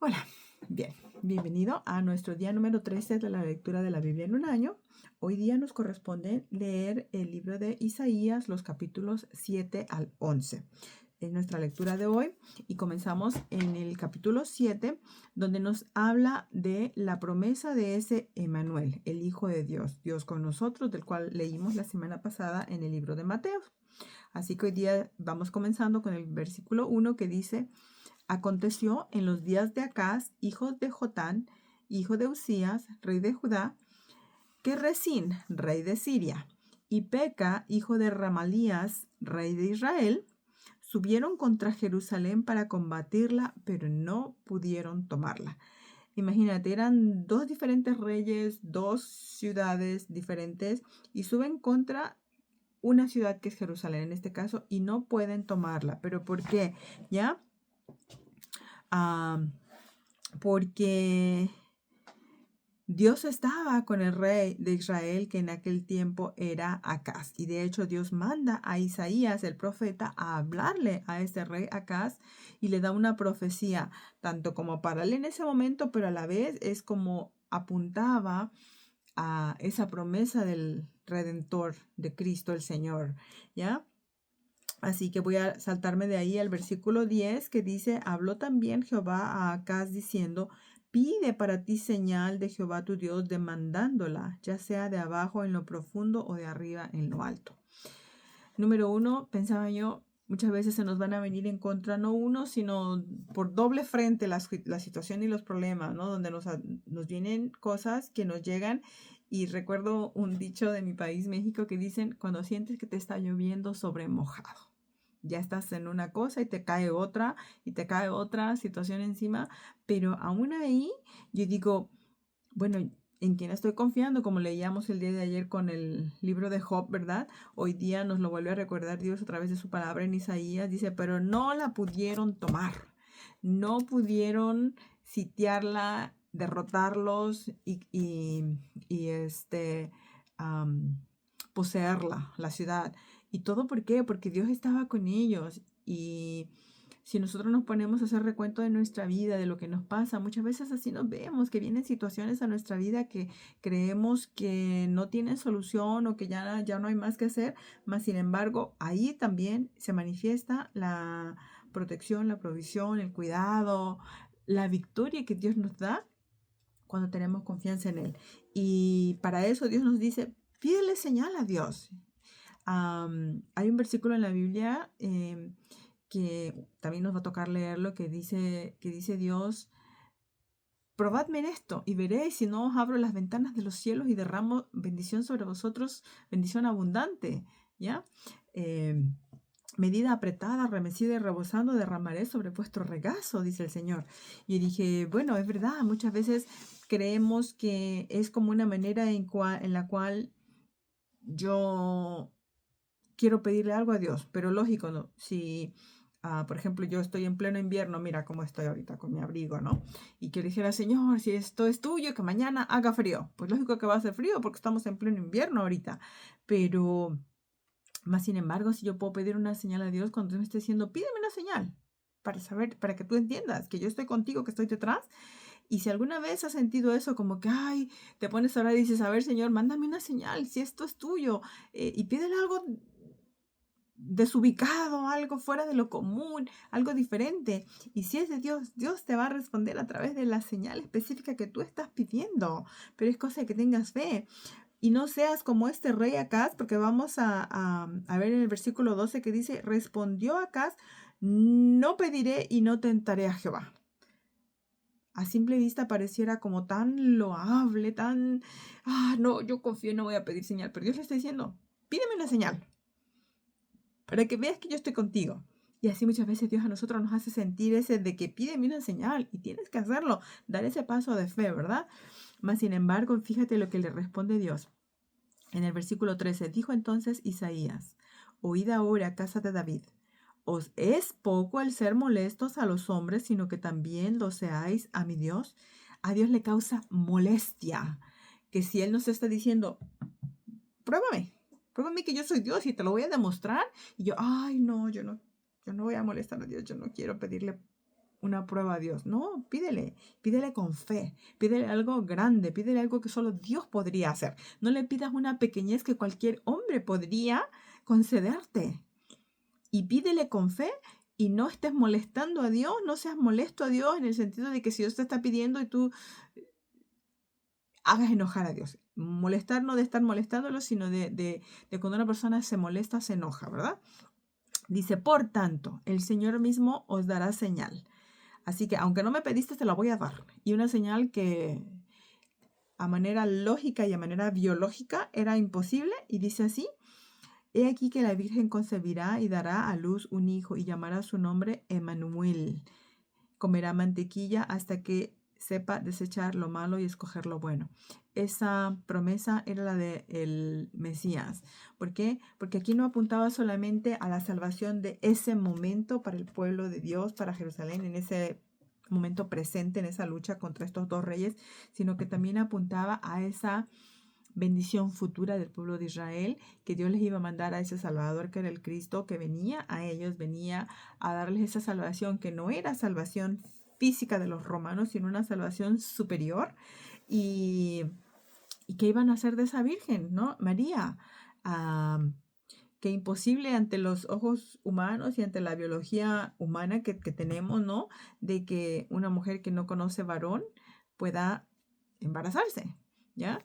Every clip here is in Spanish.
Hola, bien, bienvenido a nuestro día número 13 de la lectura de la Biblia en un año. Hoy día nos corresponde leer el libro de Isaías, los capítulos 7 al 11. Es nuestra lectura de hoy y comenzamos en el capítulo 7, donde nos habla de la promesa de ese Emmanuel, el Hijo de Dios, Dios con nosotros, del cual leímos la semana pasada en el libro de Mateo. Así que hoy día vamos comenzando con el versículo 1 que dice: Aconteció en los días de Acaz, hijo de Jotán, hijo de Usías, rey de Judá, que Resín, rey de Siria, y Peca, hijo de Ramalías, rey de Israel, subieron contra Jerusalén para combatirla, pero no pudieron tomarla. Imagínate, eran dos diferentes reyes, dos ciudades diferentes, y suben contra una ciudad que es Jerusalén en este caso, y no pueden tomarla. ¿Pero por qué? ¿Ya? Ah, porque Dios estaba con el rey de Israel, que en aquel tiempo era Acaz. Y de hecho Dios manda a Isaías, el profeta, a hablarle a este rey Acaz y le da una profecía, tanto como para él en ese momento, pero a la vez es como apuntaba a esa promesa del Redentor de Cristo el Señor, ¿ya? Así que voy a saltarme de ahí al versículo 10 que dice: habló también Jehová a Acaz diciendo: pide para ti señal de Jehová tu Dios, demandándola, ya sea de abajo en lo profundo o de arriba en lo alto. Número uno, pensaba yo, muchas veces se nos van a venir en contra, no uno, sino por doble frente la situación y los problemas, ¿no? Donde nos vienen cosas que nos llegan. Y recuerdo un dicho de mi país, México, que dicen: cuando sientes que te está lloviendo sobre mojado. Ya estás en una cosa y te cae otra, y te cae otra situación encima, pero aún ahí yo digo, bueno, ¿en quién estoy confiando? Como leíamos el día de ayer con el libro de Job, ¿verdad? Hoy día nos lo vuelve a recordar Dios a través de su palabra en Isaías. Dice: pero no la pudieron tomar, no pudieron sitiarla, derrotarlos y poseerla, la ciudad. ¿Y todo por qué? Porque Dios estaba con ellos. Y si nosotros nos ponemos a hacer recuento de nuestra vida, de lo que nos pasa, muchas veces así nos vemos, que vienen situaciones a nuestra vida que creemos que no tienen solución o que ya no hay más que hacer, mas sin embargo, ahí también se manifiesta la protección, la provisión, el cuidado, la victoria que Dios nos da cuando tenemos confianza en Él. Y para eso Dios nos dice: pídele señal a Dios. Hay un versículo en la Biblia que también nos va a tocar leerlo, que dice Dios: probadme en esto y veréis si no os abro las ventanas de los cielos y derramo bendición sobre vosotros, bendición abundante, ¿ya? Eh, Medida apretada, remecida y rebosando, derramaré sobre vuestro regazo, dice el Señor. Y dije, bueno, es verdad, muchas veces creemos que es como una manera en la cual yo quiero pedirle algo a Dios, pero lógico, ¿no? Si, por ejemplo, yo estoy en pleno invierno, mira cómo estoy ahorita con mi abrigo, ¿no? Y que dijera: Señor, si esto es tuyo, que mañana haga frío. Pues lógico que va a hacer frío porque estamos en pleno invierno ahorita. Pero, más sin embargo, si yo puedo pedir una señal a Dios cuando Dios me esté diciendo: pídeme una señal para saber, para que tú entiendas que yo estoy contigo, que estoy detrás. Y si alguna vez has sentido eso, como que, ay, te pones a orar y dices: a ver, Señor, mándame una señal, si esto es tuyo, y pídele algo desubicado, algo fuera de lo común, algo diferente. Y si es de Dios, Dios te va a responder a través de la señal específica que tú estás pidiendo. Pero es cosa de que tengas fe. Y no seas como este rey Acaz, porque vamos a ver en el versículo 12 que dice: respondió Acaz: no pediré y no tentaré a Jehová. A simple vista pareciera como tan loable, tan, no, yo confío, no voy a pedir señal. Pero Dios le está diciendo: pídeme una señal para que veas que yo estoy contigo. Y así muchas veces Dios a nosotros nos hace sentir ese de que pídeme una señal, y tienes que hacerlo, dar ese paso de fe, ¿verdad? Mas sin embargo, fíjate lo que le responde Dios. En el versículo 13, dijo entonces Isaías: oíd ahora, casa de David, ¿os es poco el ser molestos a los hombres, sino que también lo seáis a mi Dios? A Dios le causa molestia que si Él nos está diciendo: pruébame que yo soy Dios y te lo voy a demostrar. Y yo, ay, no, yo no voy a molestar a Dios, yo no quiero pedirle una prueba a Dios. No, pídele con fe, pídele algo grande, pídele algo que solo Dios podría hacer. No le pidas una pequeñez que cualquier hombre podría concederte. Y pídele con fe y no estés molestando a Dios, no seas molesto a Dios en el sentido de que si Dios te está pidiendo y tú hagas enojar a Dios. Molestar no de estar molestándolo, sino de cuando una persona se molesta, se enoja, ¿verdad? Dice, por tanto, el Señor mismo os dará señal. Así que aunque no me pediste, te la voy a dar. Y una señal que a manera lógica y a manera biológica era imposible. Y dice así, he aquí que la Virgen concebirá y dará a luz un hijo y llamará su nombre Emmanuel. Comerá mantequilla hasta que sepa desechar lo malo y escoger lo bueno. Esa promesa era la del Mesías. ¿Por qué? Porque aquí no apuntaba solamente a la salvación de ese momento para el pueblo de Dios, para Jerusalén, en ese momento presente, en esa lucha contra estos dos reyes, sino que también apuntaba a esa bendición futura del pueblo de Israel, que Dios les iba a mandar a ese Salvador que era el Cristo, que venía a ellos, venía a darles esa salvación que no era salvación física de los romanos, sino una salvación superior y, y que iban a hacer de esa Virgen, ¿no? María, que imposible ante los ojos humanos y ante la biología humana que tenemos, ¿no? De que una mujer que no conoce varón pueda embarazarse, ¿ya?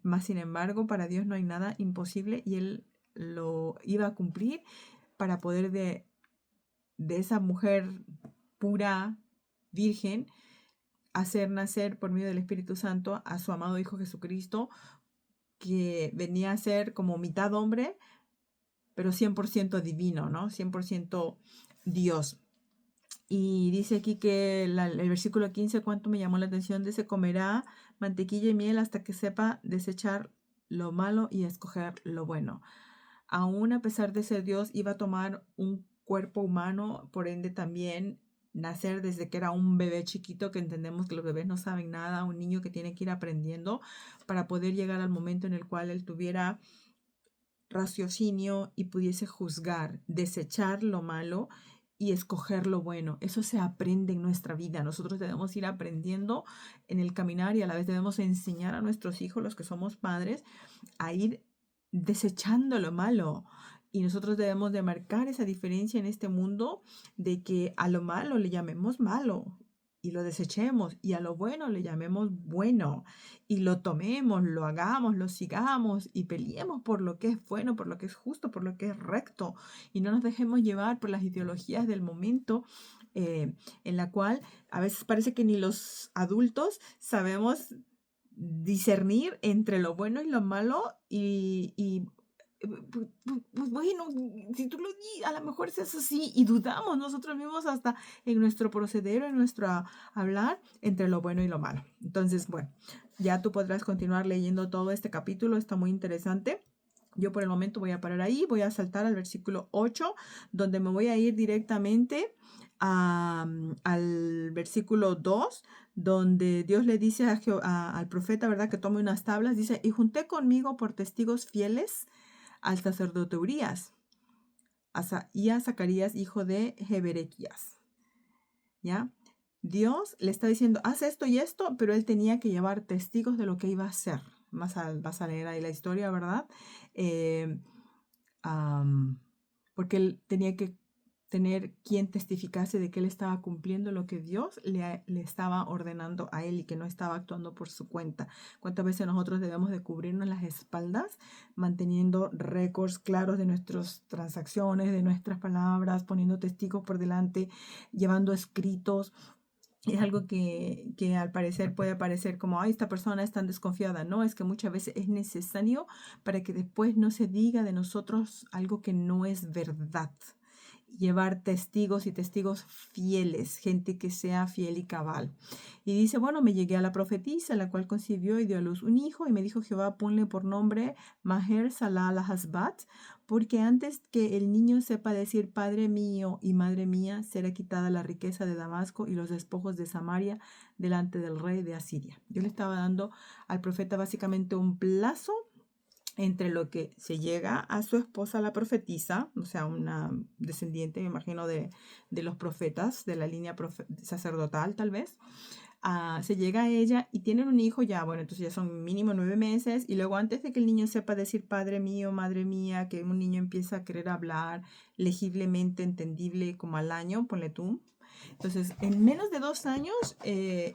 Más sin embargo, para Dios no hay nada imposible y Él lo iba a cumplir para poder de esa mujer pura, virgen, hacer nacer por medio del Espíritu Santo a su amado Hijo Jesucristo, que venía a ser como mitad hombre, pero 100% divino, ¿no? 100% Dios. Y dice aquí que el versículo 15, cuánto me llamó la atención, dice, comerá mantequilla y miel hasta que sepa desechar lo malo y escoger lo bueno. Aún a pesar de ser Dios, iba a tomar un cuerpo humano, por ende también nacer desde que era un bebé chiquito, que entendemos que los bebés no saben nada, un niño que tiene que ir aprendiendo para poder llegar al momento en el cual él tuviera raciocinio y pudiese juzgar, desechar lo malo y escoger lo bueno. Eso se aprende en nuestra vida. Nosotros debemos ir aprendiendo en el caminar y a la vez debemos enseñar a nuestros hijos, los que somos padres, a ir desechando lo malo. Y nosotros debemos de marcar esa diferencia en este mundo de que a lo malo le llamemos malo y lo desechemos y a lo bueno le llamemos bueno y lo tomemos, lo hagamos, lo sigamos y peleemos por lo que es bueno, por lo que es justo, por lo que es recto y no nos dejemos llevar por las ideologías del momento en la cual a veces parece que ni los adultos sabemos discernir entre lo bueno y lo malo y pues bueno, si tú lo dices, a lo mejor es así y dudamos nosotros mismos hasta en nuestro proceder, en nuestro hablar entre lo bueno y lo malo. Entonces, bueno, ya tú podrás continuar leyendo todo este capítulo, está muy interesante. Yo por el momento voy a parar ahí, voy a saltar al versículo 8, donde me voy a ir directamente al versículo 2, donde Dios le dice al profeta, ¿verdad? Que tome unas tablas, dice, y junté conmigo por testigos fieles al sacerdote Urías y a Zacarías, hijo de Jeberequías, ¿ya? Dios le está diciendo, haz esto y esto, pero él tenía que llevar testigos de lo que iba a hacer. Vas a leer ahí la historia, ¿verdad? Porque él tenía que tener quien testificase de que él estaba cumpliendo lo que Dios le estaba ordenando a él y que no estaba actuando por su cuenta. ¿Cuántas veces nosotros debemos de cubrirnos las espaldas manteniendo récords claros de nuestras transacciones, de nuestras palabras, poniendo testigos por delante, llevando escritos? Es algo que al parecer puede parecer como, ay, esta persona es tan desconfiada. No, es que muchas veces es necesario para que después no se diga de nosotros algo que no es verdad. Llevar testigos y testigos fieles, gente que sea fiel y cabal. Y dice, bueno, me llegué a la profetisa, la cual concibió y dio a luz un hijo, y me dijo Jehová, ponle por nombre Maher Salal Hasbat, porque antes que el niño sepa decir Padre mío y Madre mía, será quitada la riqueza de Damasco y los despojos de Samaria delante del rey de Asiria. Yo le estaba dando al profeta básicamente un plazo entre lo que se llega a su esposa la profetisa, o sea, una descendiente, me imagino, de los profetas, de la línea sacerdotal tal vez, se llega a ella y tienen un hijo ya, bueno, entonces ya son mínimo 9 meses, y luego antes de que el niño sepa decir padre mío, madre mía, que un niño empieza a querer hablar legiblemente, entendible, como al año, ponle tú. Entonces, en menos de 2 años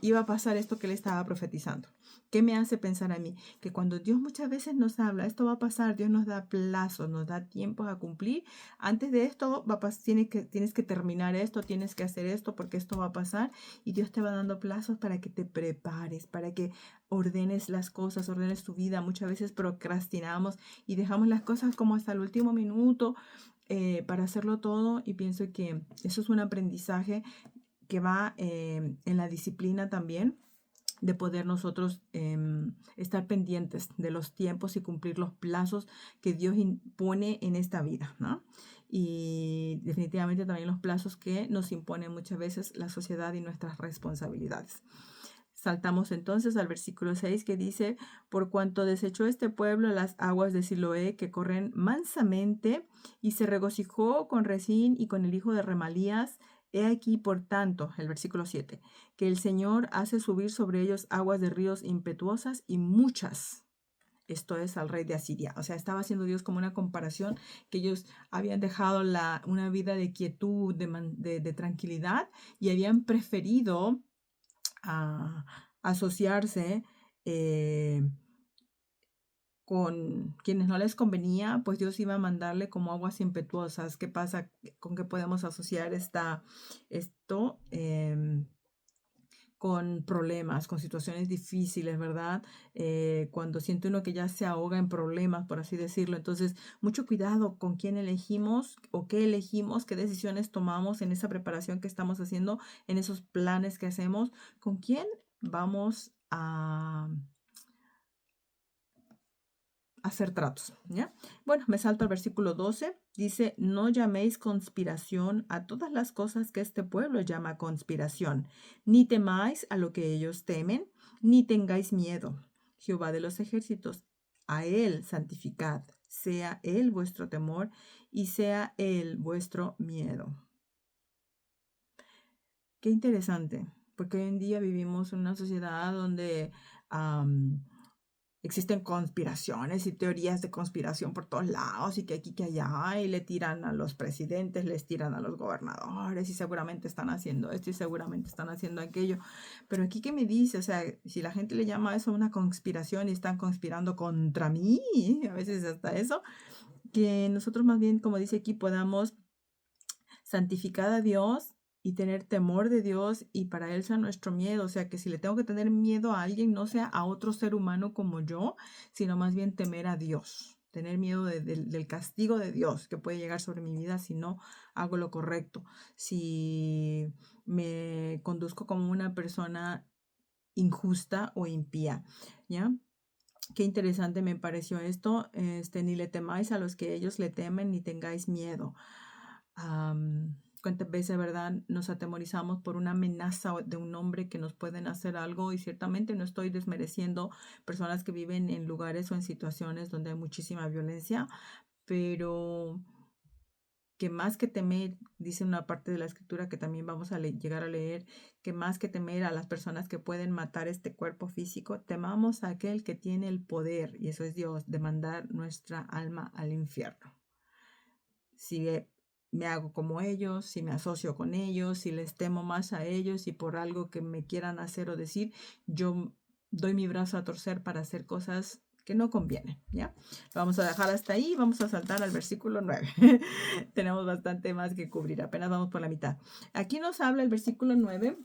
iba a pasar esto que él estaba profetizando. ¿Qué me hace pensar a mí? Que cuando Dios muchas veces nos habla, esto va a pasar, Dios nos da plazos, nos da tiempos a cumplir. Antes de esto tienes que terminar esto, tienes que hacer esto porque esto va a pasar, y Dios te va dando plazos para que te prepares, para que ordenes las cosas, ordenes tu vida. Muchas veces procrastinamos y dejamos las cosas como hasta el último minuto para hacerlo todo, y pienso que eso es un aprendizaje que va en la disciplina también, de poder nosotros estar pendientes de los tiempos y cumplir los plazos que Dios impone en esta vida, ¿no? Y definitivamente también los plazos que nos imponen muchas veces la sociedad y nuestras responsabilidades. Saltamos entonces al versículo 6 que dice: por cuanto desechó este pueblo las aguas de Siloé que corren mansamente, y se regocijó con Rezín y con el hijo de Remalías. He aquí, por tanto, el versículo 7, que el Señor hace subir sobre ellos aguas de ríos impetuosas y muchas. Esto es al rey de Asiria. O sea, estaba haciendo Dios como una comparación, que ellos habían dejado una vida de quietud, de tranquilidad, y habían preferido a asociarse con quienes no les convenía, pues Dios iba a mandarle como aguas impetuosas. ¿Qué pasa? ¿Con qué podemos asociar esto? Con problemas, con situaciones difíciles, ¿verdad? Cuando siente uno que ya se ahoga en problemas, por así decirlo. Entonces, mucho cuidado con quién elegimos o qué elegimos, qué decisiones tomamos en esa preparación que estamos haciendo, en esos planes que hacemos, con quién vamos a hacer tratos, ¿ya? Bueno, me salto al versículo 12. Dice: no llaméis conspiración a todas las cosas que este pueblo llama conspiración, ni temáis a lo que ellos temen, ni tengáis miedo. Jehová de los ejércitos, a él santificad, sea él vuestro temor y sea él vuestro miedo. Qué interesante, porque hoy en día vivimos en una sociedad donde existen conspiraciones y teorías de conspiración por todos lados, y que aquí, que allá, y le tiran a los presidentes, les tiran a los gobernadores, y seguramente están haciendo esto y seguramente están haciendo aquello. Pero aquí, ¿qué me dice? O sea, si la gente le llama a eso una conspiración y están conspirando contra mí, a veces hasta eso, que nosotros más bien, como dice aquí, podamos santificar a Dios y tener temor de Dios, y para Él sea nuestro miedo. O sea, que si le tengo que tener miedo a alguien, no sea a otro ser humano como yo, sino más bien temer a Dios. Tener miedo del castigo de Dios que puede llegar sobre mi vida si no hago lo correcto. Si me conduzco como una persona injusta o impía, ¿ya? Qué interesante me pareció esto. Ni le temáis a los que ellos le temen, ni tengáis miedo. Cuántas veces, ¿verdad?, nos atemorizamos por una amenaza de un hombre que nos pueden hacer algo, y ciertamente no estoy desmereciendo personas que viven en lugares o en situaciones donde hay muchísima violencia, pero que más que temer, dice una parte de la escritura que también vamos a llegar a leer, que más que temer a las personas que pueden matar este cuerpo físico, temamos a aquel que tiene el poder, y eso es Dios, de mandar nuestra alma al infierno. Si me hago como ellos, si me asocio con ellos, si les temo más a ellos, y por algo que me quieran hacer o decir, yo doy mi brazo a torcer para hacer cosas que no convienen, ¿ya? Lo vamos a dejar hasta ahí y vamos a saltar al versículo 9. Tenemos bastante más que cubrir, apenas vamos por la mitad. Aquí nos habla el versículo 9,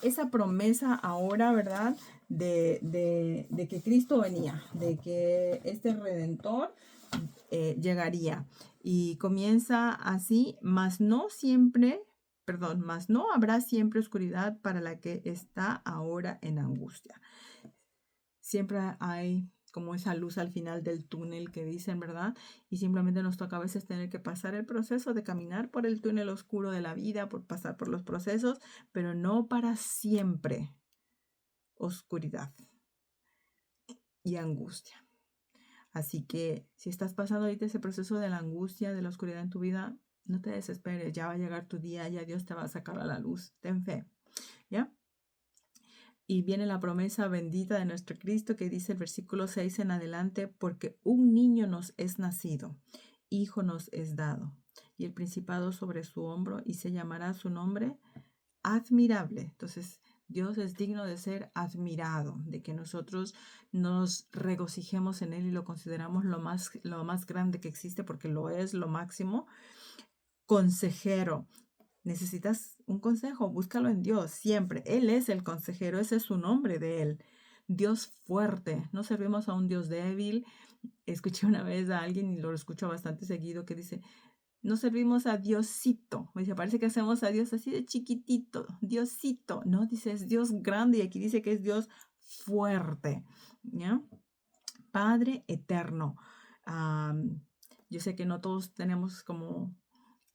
esa promesa ahora, ¿verdad? De que Cristo venía, de que este Redentor llegaría. Y comienza así: mas no habrá siempre oscuridad para la que está ahora en angustia. Siempre hay como esa luz al final del túnel que dicen, ¿verdad? Y simplemente nos toca a veces tener que pasar el proceso de caminar por el túnel oscuro de la vida, por pasar por los procesos, pero no para siempre oscuridad y angustia. Así que si estás pasando ahorita ese proceso de la angustia, de la oscuridad en tu vida, no te desesperes, ya va a llegar tu día, ya Dios te va a sacar a la luz. Ten fe, ¿ya? Y viene la promesa bendita de nuestro Cristo que dice el versículo 6 en adelante, porque un niño nos es nacido, hijo nos es dado, y el principado sobre su hombro, y se llamará su nombre admirable. Entonces, Dios es digno de ser admirado, de que nosotros nos regocijemos en Él y lo consideramos lo más grande que existe, porque lo es, lo máximo. Consejero. ¿Necesitas un consejo? Búscalo en Dios siempre. Él es el consejero, ese es su nombre de Él. Dios fuerte. No servimos a un Dios débil. Escuché una vez a alguien y lo escucho bastante seguido que dice, no servimos a Diosito. Dice, parece que hacemos a Dios así de chiquitito. Diosito. No, dice, es Dios grande y aquí dice que es Dios fuerte. ¿Ya? Padre eterno. Yo sé que no todos tenemos como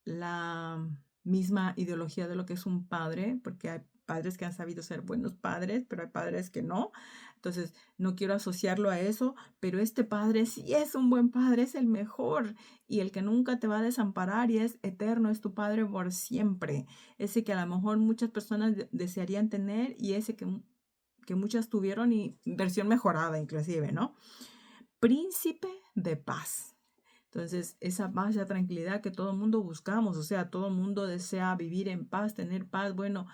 la misma ideología de lo que es un padre, porque hay padres que han sabido ser buenos padres, pero hay padres que no. Entonces, no quiero asociarlo a eso, pero este padre sí es un buen padre, es el mejor y el que nunca te va a desamparar y es eterno, es tu padre por siempre. Ese que a lo mejor muchas personas desearían tener y ese que muchas tuvieron y versión mejorada inclusive, ¿no? Príncipe de paz. Entonces, esa paz, esa tranquilidad que todo mundo buscamos, o sea, todo mundo desea vivir en paz, tener paz. Bueno,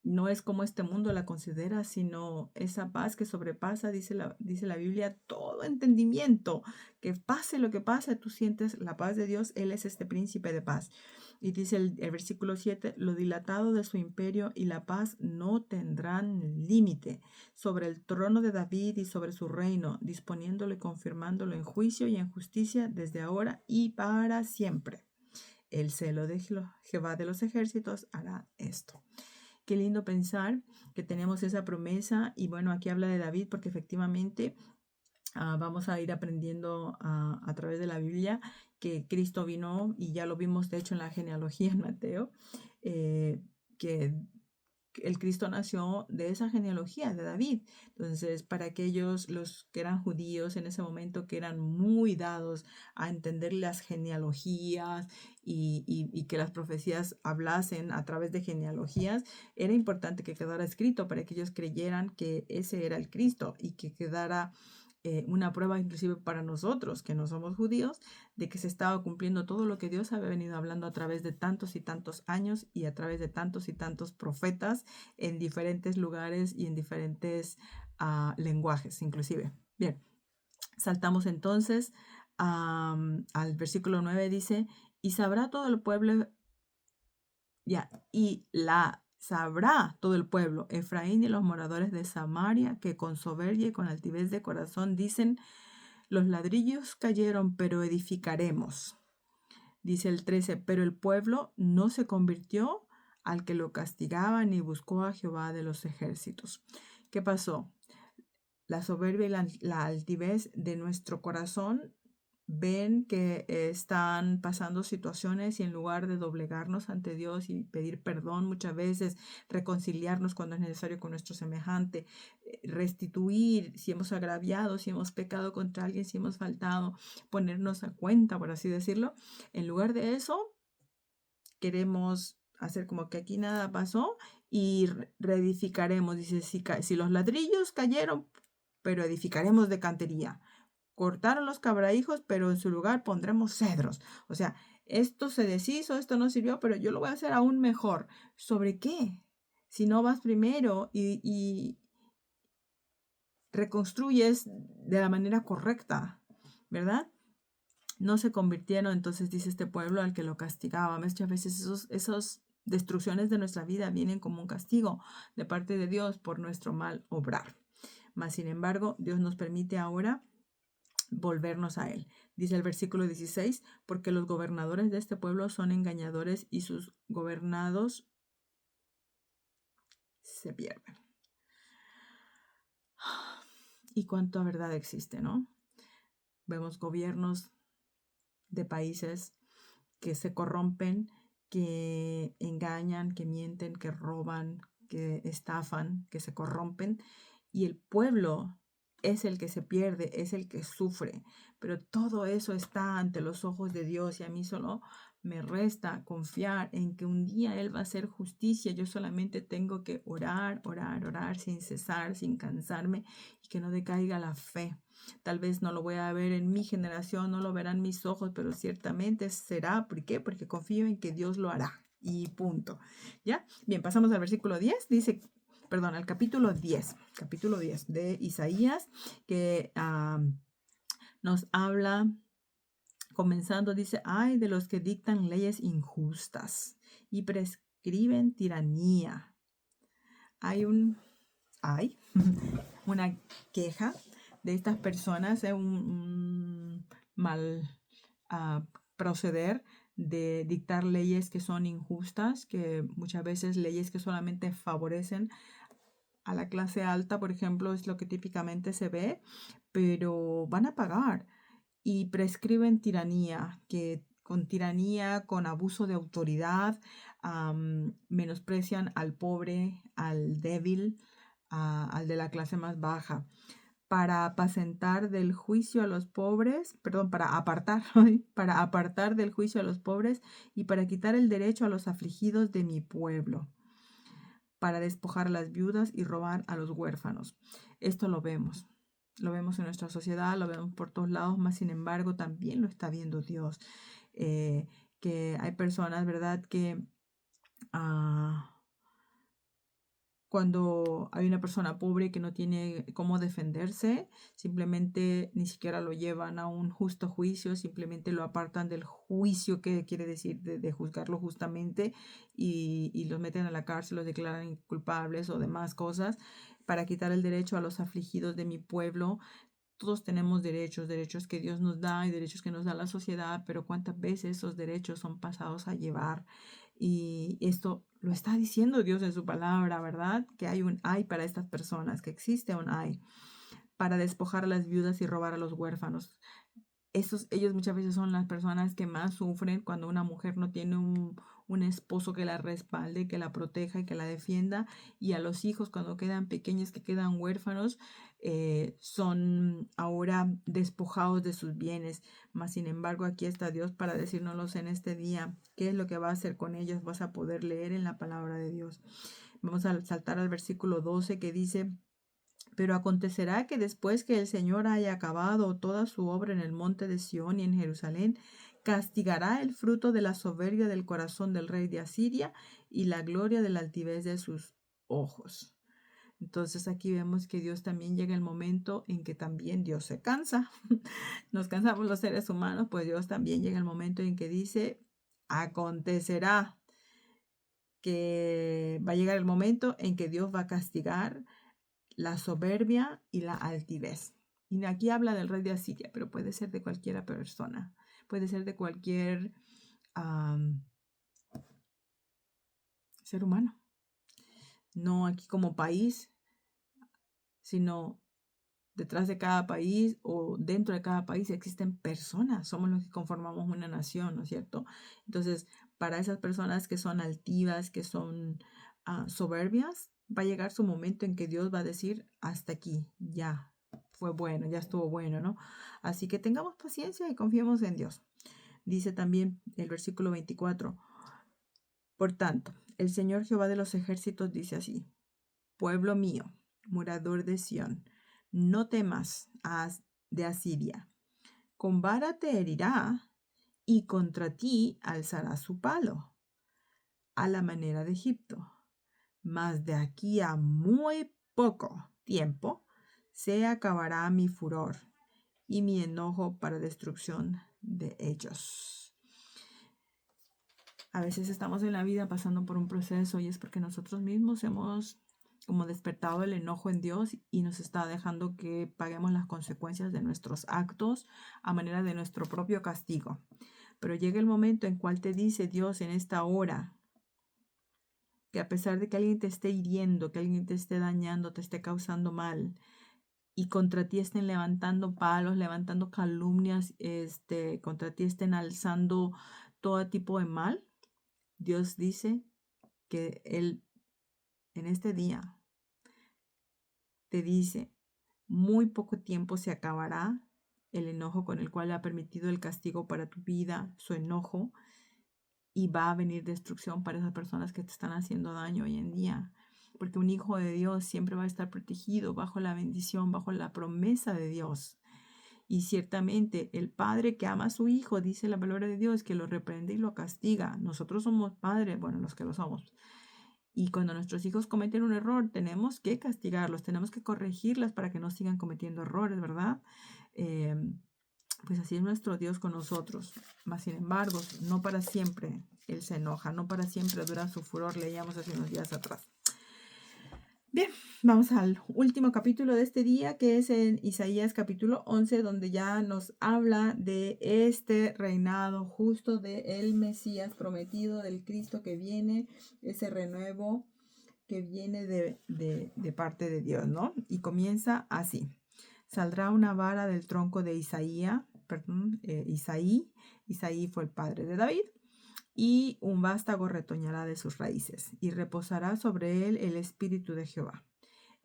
no es como este mundo la considera, sino esa paz que sobrepasa, dice la Biblia, todo entendimiento. Que pase lo que pase, tú sientes la paz de Dios, Él es este príncipe de paz. Y dice el versículo 7, lo dilatado de su imperio y la paz no tendrán límite sobre el trono de David y sobre su reino, disponiéndolo y confirmándolo en juicio y en justicia desde ahora y para siempre. El celo de Jehová de los ejércitos hará esto. Qué lindo pensar que tenemos esa promesa y bueno, aquí habla de David porque efectivamente vamos a ir aprendiendo a través de la Biblia que Cristo vino y ya lo vimos de hecho en la genealogía en Mateo, que el Cristo nació de esa genealogía de David. Entonces, para aquellos, los que eran judíos en ese momento, que eran muy dados a entender las genealogías y que las profecías hablasen a través de genealogías, era importante que quedara escrito para que ellos creyeran que ese era el Cristo y que quedara una prueba inclusive para nosotros, que no somos judíos, de que se estaba cumpliendo todo lo que Dios había venido hablando a través de tantos y tantos años y a través de tantos y tantos profetas en diferentes lugares y en diferentes lenguajes inclusive. Bien, saltamos entonces al versículo 9, dice, y sabrá todo el pueblo, ya, y la sabrá todo el pueblo, Efraín y los moradores de Samaria, que con soberbia y con altivez de corazón dicen, los ladrillos cayeron, pero edificaremos. Dice el 13, pero el pueblo no se convirtió al que lo castigaba ni buscó a Jehová de los ejércitos. ¿Qué pasó? La soberbia y la altivez de nuestro corazón ven que están pasando situaciones y en lugar de doblegarnos ante Dios y pedir perdón muchas veces, reconciliarnos cuando es necesario con nuestro semejante, restituir si hemos agraviado, si hemos pecado contra alguien, si hemos faltado, ponernos a cuenta, por así decirlo, en lugar de eso, queremos hacer como que aquí nada pasó y reedificaremos. Dice, si los ladrillos cayeron, pero edificaremos de cantería. Cortaron los cabrahijos, pero en su lugar pondremos cedros. O sea, esto se deshizo, esto no sirvió, pero yo lo voy a hacer aún mejor. ¿Sobre qué? Si no vas primero y reconstruyes de la manera correcta, ¿verdad? No se convirtieron, entonces dice este pueblo al que lo castigaba. Muchas veces esos destrucciones de nuestra vida vienen como un castigo de parte de Dios por nuestro mal obrar. Mas, sin embargo, Dios nos permite ahora volvernos a Él. Dice el versículo 16, porque los gobernadores de este pueblo son engañadores y sus gobernados se pierden. Y cuánta verdad existe, ¿no? Vemos gobiernos de países que se corrompen, que engañan, que mienten, que roban, que estafan, que se corrompen. Y el pueblo es el que se pierde, es el que sufre. Pero todo eso está ante los ojos de Dios y a mí solo me resta confiar en que un día Él va a hacer justicia. Yo solamente tengo que orar, orar, orar sin cesar, sin cansarme y que no decaiga la fe. Tal vez no lo voy a ver en mi generación, no lo verán mis ojos, pero ciertamente será. ¿Por qué? Porque confío en que Dios lo hará. Y punto. ¿Ya? Bien, pasamos al versículo 10. Dice, perdón, al capítulo 10 de Isaías, que nos habla, comenzando, dice, ay de los que dictan leyes injustas y prescriben tiranía. Hay una queja de estas personas, un mal proceder de dictar leyes que son injustas, que muchas veces leyes que solamente favorecen a la clase alta, por ejemplo, es lo que típicamente se ve, pero van a pagar y prescriben tiranía, que con tiranía, con abuso de autoridad, menosprecian al pobre, al débil, al de la clase más baja, para apacentar del juicio a los pobres, perdón, para apartar, para apartar del juicio a los pobres y para quitar el derecho a los afligidos de mi pueblo, para despojar a las viudas y robar a los huérfanos. Esto lo vemos. Lo vemos en nuestra sociedad, lo vemos por todos lados, más sin embargo también lo está viendo Dios. Que hay personas, ¿verdad?, que cuando hay una persona pobre que no tiene cómo defenderse, simplemente ni siquiera lo llevan a un justo juicio, simplemente lo apartan del juicio, que quiere decir de juzgarlo justamente, y los meten a la cárcel, los declaran culpables o demás cosas, para quitar el derecho a los afligidos de mi pueblo. Todos tenemos derechos, derechos que Dios nos da y derechos que nos da la sociedad, pero cuántas veces esos derechos son pasados a llevar. Y esto lo está diciendo Dios en su palabra, ¿verdad? Que hay un ay para estas personas, que existe un ay para despojar a las viudas y robar a los huérfanos. Ellos muchas veces son las personas que más sufren cuando una mujer no tiene un esposo que la respalde, que la proteja y que la defienda. Y a los hijos cuando quedan pequeños, que quedan huérfanos, son ahora despojados de sus bienes. Mas sin embargo, aquí está Dios para decírnoslos en este día. ¿Qué es lo que va a hacer con ellos? Vas a poder leer en la palabra de Dios. Vamos a saltar al versículo 12 que dice: pero acontecerá que después que el Señor haya acabado toda su obra en el monte de Sión y en Jerusalén, castigará el fruto de la soberbia del corazón del rey de Asiria y la gloria de la altivez de sus ojos. Entonces aquí vemos que Dios también llega el momento en que también Dios se cansa. Nos cansamos los seres humanos, pues Dios también llega el momento en que dice, acontecerá que va a llegar el momento en que Dios va a castigar la soberbia y la altivez. Y aquí habla del rey de Asiria, pero puede ser de cualquier persona, puede ser de cualquier ser humano. No aquí como país, sino detrás de cada país o dentro de cada país existen personas, somos los que conformamos una nación, ¿no es cierto? Entonces, para esas personas que son altivas, que son soberbias, va a llegar su momento en que Dios va a decir, hasta aquí, ya fue bueno, ya estuvo bueno, ¿no? Así que tengamos paciencia y confiemos en Dios. Dice también el versículo 24, por tanto, el Señor Jehová de los ejércitos dice así, pueblo mío, morador de Sión, no temas de Asiria, con vara te herirá y contra ti alzará su palo, a la manera de Egipto. Mas de aquí a muy poco tiempo se acabará mi furor y mi enojo para destrucción de ellos. A veces estamos en la vida pasando por un proceso y es porque nosotros mismos hemos como despertado el enojo en Dios y nos está dejando que paguemos las consecuencias de nuestros actos a manera de nuestro propio castigo. Pero llega el momento en cual te dice Dios en esta hora que a pesar de que alguien te esté hiriendo, que alguien te esté dañando, te esté causando mal y contra ti estén levantando palos, levantando calumnias, contra ti estén alzando todo tipo de mal, Dios dice que Él en este día te dice, Muy poco tiempo se acabará el enojo con el cual ha permitido el castigo para tu vida, su enojo, y va a venir destrucción para esas personas que te están haciendo daño hoy en día. Porque un hijo de Dios siempre va a estar protegido bajo la bendición, bajo la promesa de Dios. Y ciertamente el padre que ama a su hijo, dice la palabra de Dios, que lo reprende y lo castiga. Nosotros somos padres, bueno, los que lo somos. Y cuando nuestros hijos cometen un error, tenemos que castigarlos, tenemos que corregirlos para que no sigan cometiendo errores, ¿verdad? Eh, pues así es nuestro Dios con nosotros. Mas, sin embargo, no para siempre Él se enoja, no para siempre dura su furor, leíamos hace unos días atrás. Bien, vamos al último capítulo de este día, que es en Isaías capítulo 11, donde ya nos habla de este reinado justo del Mesías prometido, del Cristo que viene, ese renuevo que viene de parte de Dios, ¿no? Y comienza así. Saldrá una vara del tronco de Isaí. Isaí fue el padre de David. Y un vástago retoñará de sus raíces, y reposará sobre él el espíritu de Jehová,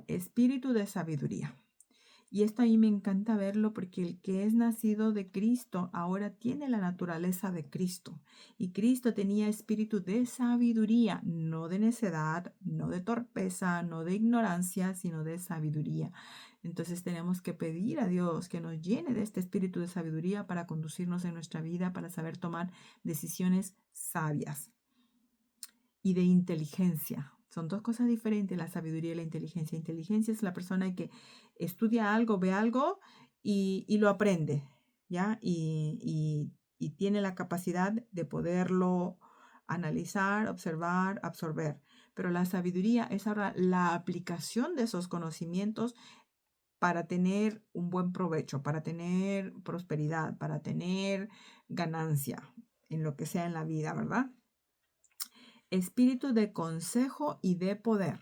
espíritu de sabiduría. Y esto a mí me encanta verlo porque el que es nacido de Cristo ahora tiene la naturaleza de Cristo. Y Cristo tenía espíritu de sabiduría, no de necedad, no de torpeza, no de ignorancia, sino de sabiduría. Entonces tenemos que pedir a Dios que nos llene de este espíritu de sabiduría para conducirnos en nuestra vida, para saber tomar decisiones sabias y de inteligencia. Son dos cosas diferentes, la sabiduría y la inteligencia. Inteligencia es la persona que estudia algo, ve algo y lo aprende, ¿ya? Y tiene la capacidad de poderlo analizar, observar, absorber. Pero la sabiduría es ahora la aplicación de esos conocimientos para tener un buen provecho, para tener prosperidad, para tener ganancia en lo que sea en la vida, ¿verdad? Espíritu de consejo y de poder.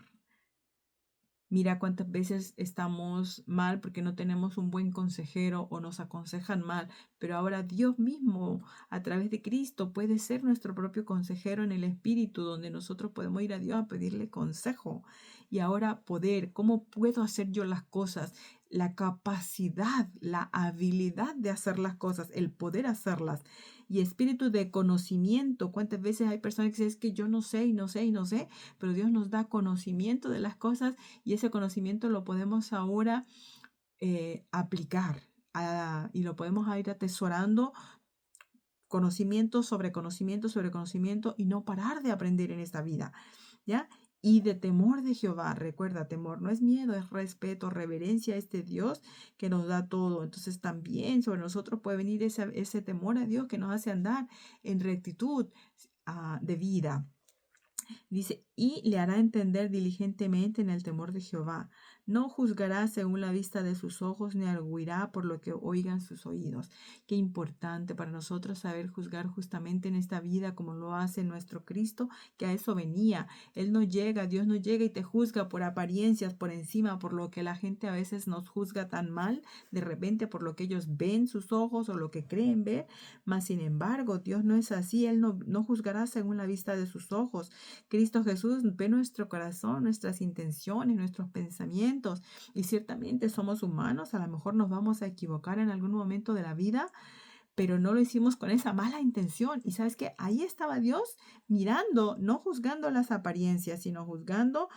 Mira cuántas veces estamos mal porque no tenemos un buen consejero o nos aconsejan mal, pero ahora Dios mismo a través de Cristo puede ser nuestro propio consejero en el Espíritu, donde nosotros podemos ir a Dios a pedirle consejo. Y ahora poder, ¿cómo puedo hacer yo las cosas? La capacidad, la habilidad de hacer las cosas, el poder hacerlas. Y espíritu de conocimiento. ¿Cuántas veces hay personas que dicen, es que yo no sé y no sé y no sé? Pero Dios nos da conocimiento de las cosas y ese conocimiento lo podemos ahora aplicar y lo podemos ir atesorando conocimiento sobre conocimiento sobre conocimiento y no parar de aprender en esta vida, ¿ya? Y de temor de Jehová, recuerda, temor no es miedo, es respeto, reverencia a este Dios que nos da todo. Entonces también sobre nosotros puede venir ese temor a Dios que nos hace andar en rectitud de vida. Dice, y le hará entender diligentemente en el temor de Jehová. No juzgará según la vista de sus ojos, ni arguirá por lo que oigan sus oídos. Qué importante para nosotros saber juzgar justamente en esta vida como lo hace nuestro Cristo, que a eso venía. Él no llega, Dios no llega y te juzga por apariencias, por encima, por lo que la gente a veces nos juzga tan mal, de repente por lo que ellos ven sus ojos o lo que creen ver. Mas sin embargo, Dios no es así, Él no juzgará según la vista de sus ojos. Cristo Jesús ve nuestro corazón, nuestras intenciones, nuestros pensamientos y ciertamente somos humanos, a lo mejor nos vamos a equivocar en algún momento de la vida, pero no lo hicimos con esa mala intención. Y sabes que ahí estaba Dios mirando, no juzgando las apariencias, sino juzgando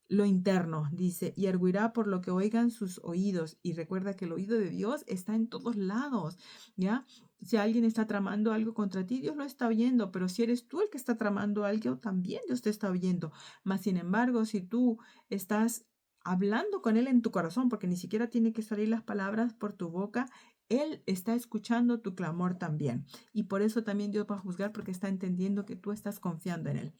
lo interno, dice, y arguirá por lo que oigan sus oídos. Y recuerda que el oído de Dios está en todos lados, ¿ya? Si alguien está tramando algo contra ti, Dios lo está oyendo, pero si eres tú el que está tramando algo, también Dios te está oyendo. Mas, sin embargo, si tú estás hablando con Él en tu corazón, porque ni siquiera tiene que salir las palabras por tu boca, Él está escuchando tu clamor también. Y por eso también Dios va a juzgar porque está entendiendo que tú estás confiando en Él,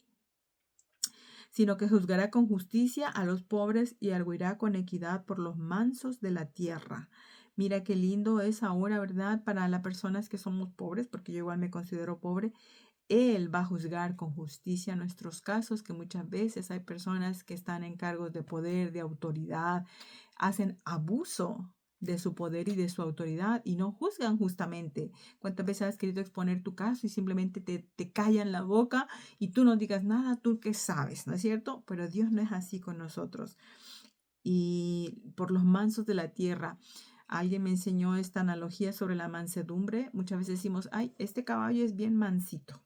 sino que juzgará con justicia a los pobres y arguirá con equidad por los mansos de la tierra. Mira qué lindo es ahora, ¿verdad? Para las personas que somos pobres, porque yo igual me considero pobre. Él va a juzgar con justicia nuestros casos, que muchas veces hay personas que están en cargos de poder, de autoridad, hacen abuso de su poder y de su autoridad y no juzgan justamente. ¿Cuántas veces has querido exponer tu caso y simplemente te callan la boca y tú no digas nada, tú qué sabes, ¿no es cierto? Pero Dios no es así con nosotros. y por los mansos de la tierra. Alguien me enseñó esta analogía sobre la mansedumbre. Muchas veces decimos, ay, este caballo es bien mansito.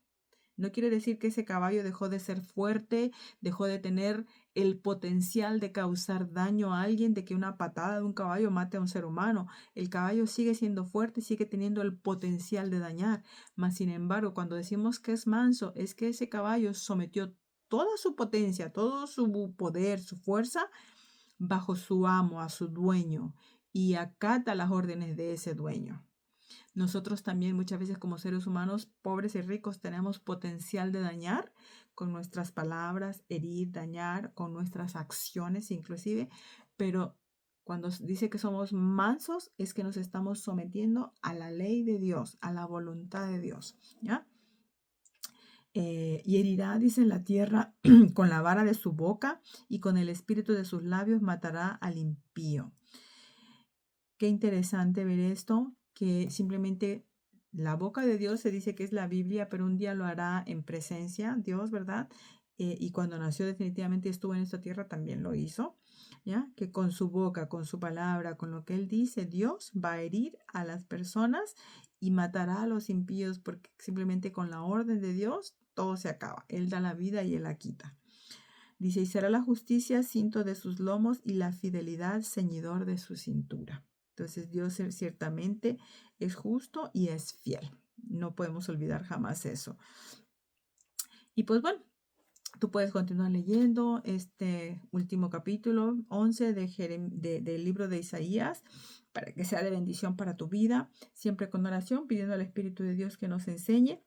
No quiere decir que ese caballo dejó de ser fuerte, dejó de tener el potencial de causar daño a alguien, de que una patada de un caballo mate a un ser humano. El caballo sigue siendo fuerte, sigue teniendo el potencial de dañar. Mas, sin embargo, cuando decimos que es manso, es que ese caballo sometió toda su potencia, todo su poder, su fuerza, bajo su amo, a su dueño, y acata las órdenes de ese dueño. Nosotros también muchas veces como seres humanos, pobres y ricos, tenemos potencial de dañar con nuestras palabras, herir, dañar, con nuestras acciones inclusive, pero cuando dice que somos mansos es que nos estamos sometiendo a la ley de Dios, a la voluntad de Dios, ¿ya? Y herirá, dice, la tierra con la vara de su boca y con el espíritu de sus labios matará al impío. Qué interesante ver esto, que simplemente la boca de Dios se dice que es la Biblia, pero un día lo hará en presencia, Dios, ¿verdad? Y cuando nació definitivamente estuvo en esta tierra, también lo hizo, ¿ya? Que con su boca, con su palabra, con lo que Él dice, Dios va a herir a las personas y matará a los impíos, porque simplemente con la orden de Dios todo se acaba. Él da la vida y Él la quita. Dice, y será la justicia cinto de sus lomos y la fidelidad ceñidor de su cintura. Entonces Dios ciertamente es justo y es fiel. No podemos olvidar jamás eso. Y pues bueno, tú puedes continuar leyendo este último capítulo 11 del libro de Isaías para que sea de bendición para tu vida. Siempre con oración, pidiendo al Espíritu de Dios que nos enseñe.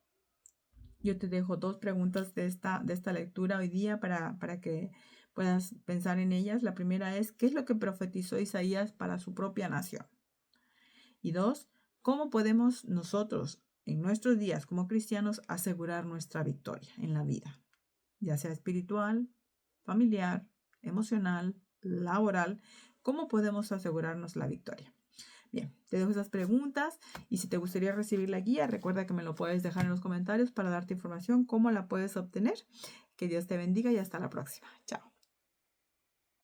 Yo te dejo 2 preguntas de esta lectura hoy día para que puedas pensar en ellas. La primera es, ¿qué es lo que profetizó Isaías para su propia nación? Y 2, ¿cómo podemos nosotros en nuestros días como cristianos asegurar nuestra victoria en la vida? Ya sea espiritual, familiar, emocional, laboral, ¿cómo podemos asegurarnos la victoria? Bien, te dejo esas preguntas y si te gustaría recibir la guía, recuerda que me lo puedes dejar en los comentarios para darte información cómo la puedes obtener. Que Dios te bendiga y hasta la próxima. Chao.